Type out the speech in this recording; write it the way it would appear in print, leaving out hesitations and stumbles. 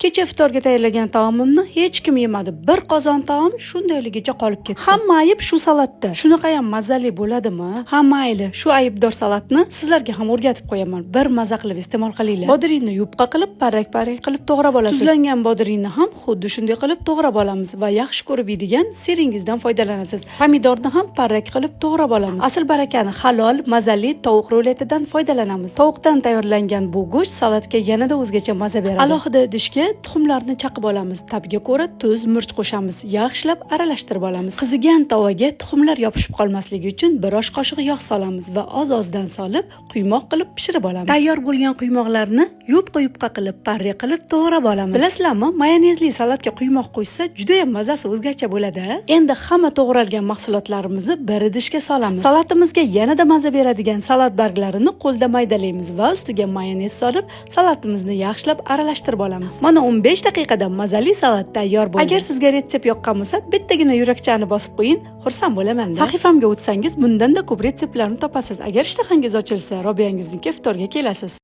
Kecha iftorga tayyorlagan taomimni hech kim yemadi. Bir qozon taom shundayligicha qolib ketdi. Hamma ayb shu salatda. Shunaqa ham mazali bo'ladimi? Ha mayli, shu aybdor salatni sizlarga ham o'rgatib qo'yaman. Bir maza qilib iste'mol qilinglar. Bodringni yupqa qilib, parrak-parrak qilib to'g'rab olasiz. Tuzlangan bodringni ham xuddi shunday qilib to'g'rab olamiz va yaxshi ko'rib yeydigan siringizdan foydalanasiz. Pomidorni ham parrak qilib to'g'rab olamiz. Asl barakani halol, mazali tovuq ruletidan foydalanamiz. Tovuqdan tayyorlangan bu go'sht salatga yanada o'zgacha maza beradi. Alohida idishga tuxumlarni chaqib olamiz. Tabiga ko'ra tuz, murch qo'shamiz. Yaxshilab aralashtirib olamiz. Qizigan tovaga tuxumlar yopishib qolmasligi uchun bir osh qoshiq yog' solamiz va oz-ozdan solib, quymoq qilib pishirib olamiz. Tayyor bo'lgan quymoqlarni yupqa qilib, parra qilib to'g'rab olamiz. Bilasizlarmi, mayonezli salatga quymoq qo'shsa, juda ham mazasi o'zgacha bo'ladi. Endi hamma to'g'ralgan mahsulotlarimizni bir idishga solamiz. Salatimizga yanada maza beradigan salat barglarini qo'lda maydalaymiz va ustiga mayonez solib, salatimizni yaxshilab aralashtirib olamiz. Mana 15 daqiqada mazali salat tayyor bo'ldi. Agar sizga retsept yoqqan bo'lsa, bittagina yurakchani bosib qo'ying, xursand bo'laman. Sahifamga o'tsangiz, bundan-da ko'p retseptlarni topasiz. Agar ishtahangiz ochilsa, Robiyangizniki iftorga kelasiz.